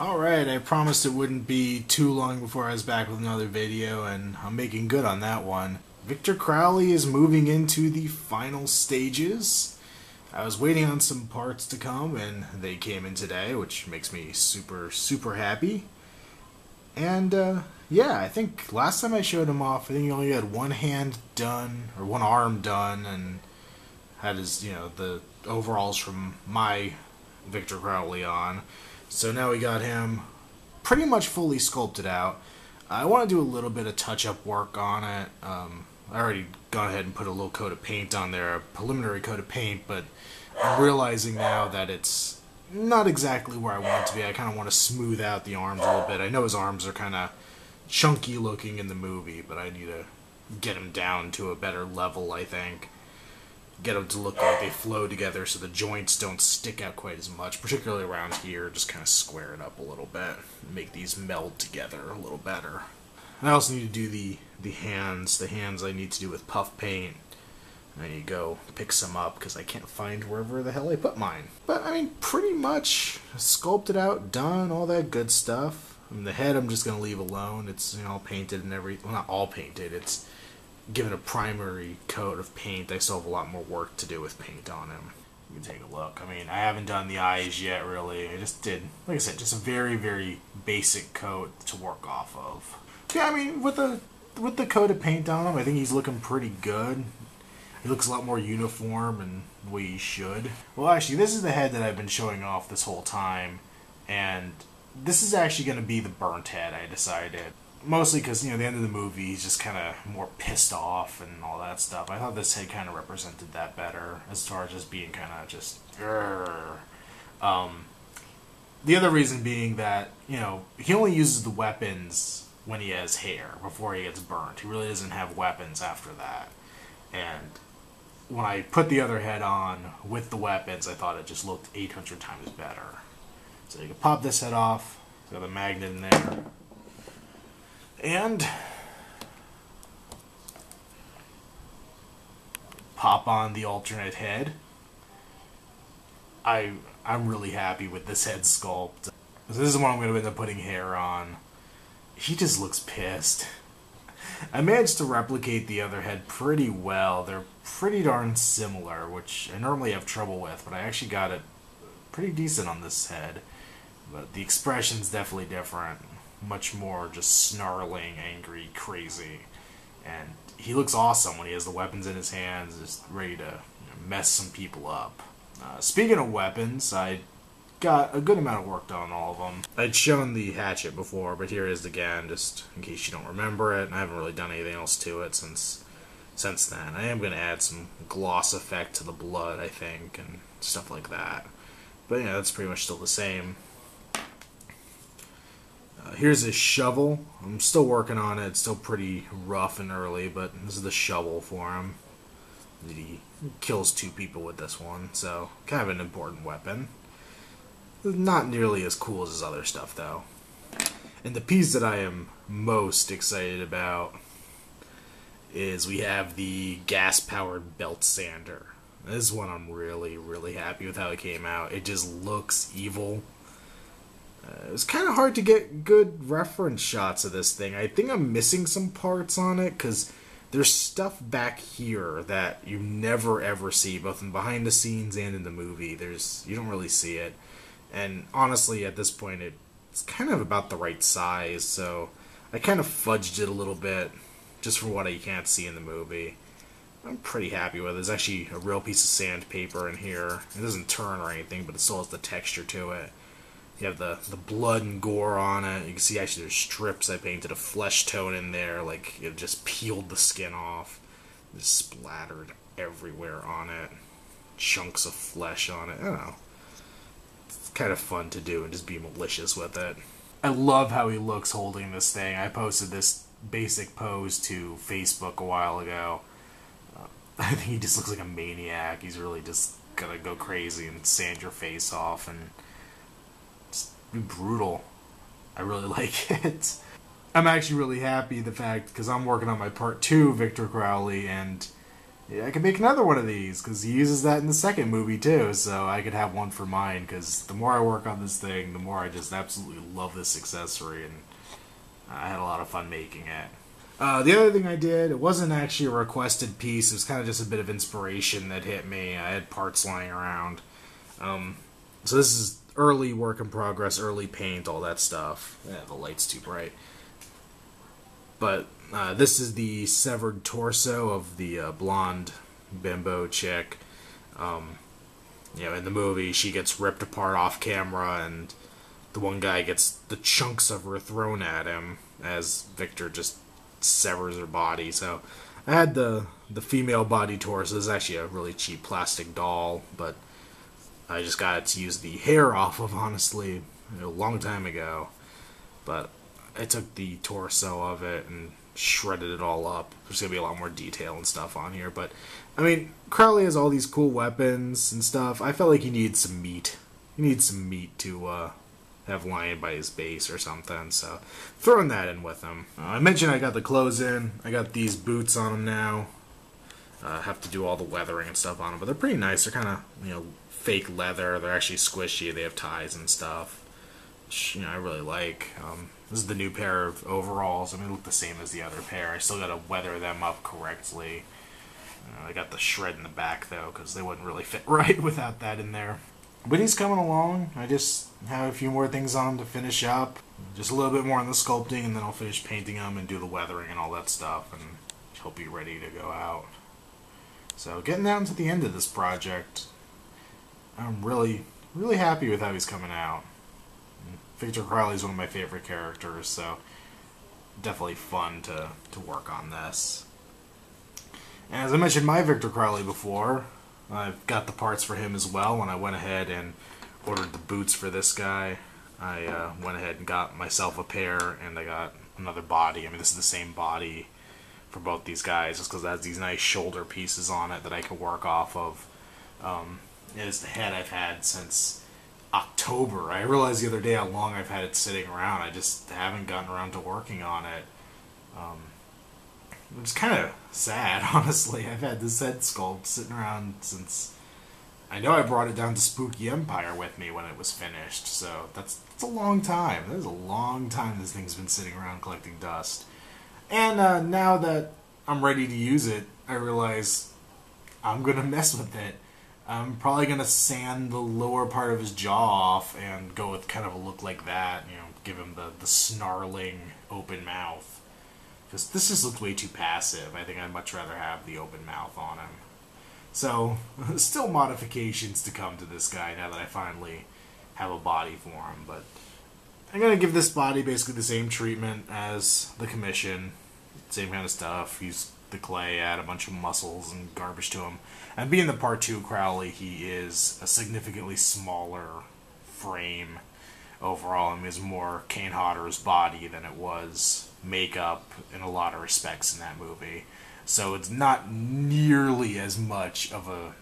Alright, I promised it wouldn't be too long before I was back with another video, and I'm making good on that one. Victor Crowley is moving into the final stages. I was waiting on some parts to come, and they came in today, which makes me super happy. And, yeah, I think last time I showed him off, I think he only had one hand done, or one arm done, and had his, the overalls from my Victor Crowley on. So now we got him pretty much fully sculpted out. I want to do a little bit of touch-up work on it. I already gone ahead and put a little coat of paint on there, a preliminary coat of paint, but I'm realizing now that it's not exactly where I want it to be. I kind of want to smooth out the arms a little bit. I know his arms are kind of chunky looking in the movie, but I need to get him down to a better level, I think. Get them to look like they flow together so the joints don't stick out quite as much, particularly around here. Just kind of square it up a little bit, make these meld together a little better. I also need to do the hands. The hands I need to do with puff paint. I need to go pick some up because I can't find wherever the hell I put mine. But I mean, pretty much sculpted out, done, all that good stuff. I mean, the head I'm just gonna leave alone. It's all painted and everything. Well, not all painted. It's given a primary coat of paint. I still have a lot more work to do with paint on him. You can take a look. I mean, I haven't done the eyes yet, really. I just did, like I said, just a very basic coat to work off of. Yeah, I mean, with the coat of paint on him, I think he's looking pretty good. He looks a lot more uniform and the way he should. Well, actually, this is the head that I've been showing off this whole time, and this is actually going to be the burnt head, I decided. Mostly because, at the end of the movie, he's just kind of more pissed off and all that stuff. I thought this head kind of represented that better, as far as just being kind of just, grrr. The other reason being that, he only uses the weapons when he has hair, before he gets burnt. He really doesn't have weapons after that. And when I put the other head on with the weapons, I thought it just looked 800 times better. So you can pop this head off, got the magnet in there. And pop on the alternate head. I'm really happy with this head sculpt. This is what I'm going to end up putting hair on. He just looks pissed. I managed to replicate the other head pretty well. They're pretty darn similar, which I normally have trouble with, but I actually got it pretty decent on this head. But the expression's definitely different. Much more just snarling, angry, crazy. And he looks awesome when he has the weapons in his hands, just ready to mess some people up. Speaking of weapons, I got a good amount of work done on all of them. I'd shown the hatchet before, but here it is again, just in case you don't remember it. And I haven't really done anything else to it since then. I am going to add some gloss effect to the blood, I think, and stuff like that. But that's pretty much still the same. Here's his shovel. I'm still working on it. It's still pretty rough and early, but this is the shovel for him. He kills 2 people with this one, so kind of an important weapon. Not nearly as cool as his other stuff, though. And the piece that I am most excited about is we have the gas-powered belt sander. This is one I'm really happy with how it came out. It just looks evil. It was kind of hard to get good reference shots of this thing. I think I'm missing some parts on it, because there's stuff back here that you never ever see, both in behind the scenes and in the movie. You don't really see it. And honestly, at this point, it's kind of about the right size, so I kind of fudged it a little bit, just for what you can't see in the movie. I'm pretty happy with it. There's actually a real piece of sandpaper in here. It doesn't turn or anything, but it still has the texture to it. You have the blood and gore on it. You can see actually there's strips. I painted a flesh tone in there, like it just peeled the skin off. Just splattered everywhere on it. Chunks of flesh on it. I don't know. It's kind of fun to do and just be malicious with it. I love how he looks holding this thing. I posted this basic pose to Facebook a while ago. I think he just looks like a maniac. He's really just gonna go crazy and sand your face off and be brutal. I really like it. I'm actually really happy the fact, because I'm working on my part 2 Victor Crowley, and yeah, I could make another one of these, because he uses that in the second movie too, so I could have one for mine, because the more I work on this thing, the more I just absolutely love this accessory, and I had a lot of fun making it. The other thing I did, it wasn't actually a requested piece, it was kind of just a bit of inspiration that hit me. I had parts lying around. So this is early work in progress, early paint, all that stuff. Yeah, the light's too bright. But this is the severed torso of the blonde bimbo chick. You know, in the movie, she gets ripped apart off camera, and the one guy gets the chunks of her thrown at him as Victor just severs her body. So I had the female body torso. This is actually a really cheap plastic doll, but I just got it to use the hair off of, honestly, a long time ago. But I took the torso of it and shredded it all up. There's going to be a lot more detail and stuff on here. But, I mean, Crowley has all these cool weapons and stuff. I felt like he needed some meat. He needs some meat to have lying by his base or something. So, throwing that in with him. I mentioned I got the clothes in. I got these boots on him now. Have to do all the weathering and stuff on them. But they're pretty nice. They're kind of, you know, fake leather. They're actually squishy. They have ties and stuff, which, you know, I really like. This is the new pair of overalls. I mean, they look the same as the other pair. I still got to weather them up correctly. I got the shred in the back, though, because they wouldn't really fit right without that in there. But he's coming along. I just have a few more things on to finish up. Just a little bit more on the sculpting, and then I'll finish painting them and do the weathering and all that stuff, and he'll be ready to go out. So, getting down to the end of this project, I'm really, really happy with how he's coming out. Victor Crowley is one of my favorite characters, so definitely fun to work on this. And as I mentioned my Victor Crowley before, I've got the parts for him as well. When I went ahead and ordered the boots for this guy, I went ahead and got myself a pair, and I got another body. I mean, this is the same body for both these guys, just because it has these nice shoulder pieces on it that I can work off of. It is the head I've had since October. I realized the other day how long I've had it sitting around. I just haven't gotten around to working on it. It's kind of sad, honestly. I've had this head sculpt sitting around since... I know I brought it down to Spooky Empire with me when it was finished, so that's a long time. That is a long time this thing's been sitting around collecting dust. And now that I'm ready to use it, I realize I'm going to mess with it. I'm probably going to sand the lower part of his jaw off and go with kind of a look like that, you know, give him the snarling open mouth. Because this just looks way too passive. I think I'd much rather have the open mouth on him. So, still modifications to come to this guy now that I finally have a body for him. But I'm going to give this body basically the same treatment as the commission. Same kind of stuff. Use the clay, add a bunch of muscles and garbage to him. And being the Part 2 Crowley, he is a significantly smaller frame overall. I mean, it's more Kane Hodder's body than it was makeup in a lot of respects in that movie. So it's not nearly as much of a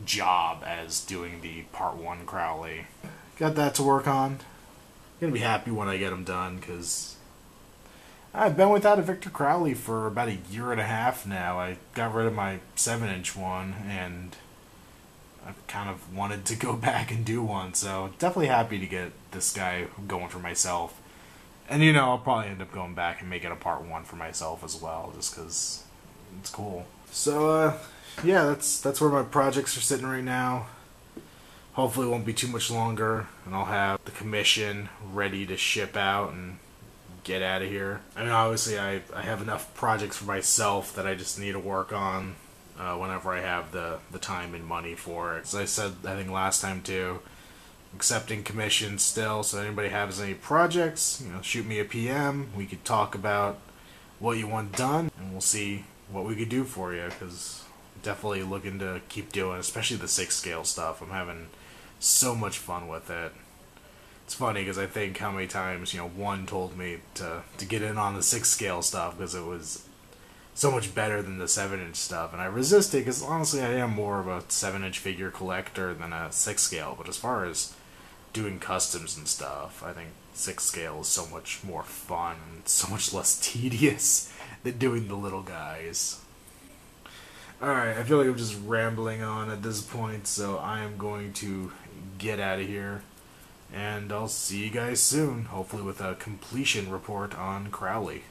job as doing the Part 1 Crowley. Got that to work on. Gonna be happy when I get him done, because I've been without a Victor Crowley for about a year and a half now. I got rid of my 7-inch one, and I've kind of wanted to go back and do one, so definitely happy to get this guy going for myself. And, you know, I'll probably end up going back and making a Part 1 for myself as well, just because it's cool. So, yeah, that's where my projects are sitting right now. Hopefully it won't be too much longer, and I'll have the commission ready to ship out and get out of here. I mean, obviously I have enough projects for myself that I just need to work on whenever I have the time and money for it. As I said, I think last time too, accepting commissions still, so if anybody has any projects, you know, shoot me a PM. We could talk about what you want done, and we'll see what we could do for you, because definitely looking to keep doing, especially the 6 scale stuff. I'm having so much fun with it. It's funny because I think how many times, you know, one told me to get in on the 6 scale stuff because it was so much better than the 7-inch stuff, and I resisted because honestly I am more of a 7-inch figure collector than a 6 scale, but as far as doing customs and stuff, I think 6 scale is so much more fun and so much less tedious than doing the little guys. Alright, I feel like I'm just rambling on at this point, so I am going to get out of here. And I'll see you guys soon, hopefully with a completion report on Crowley.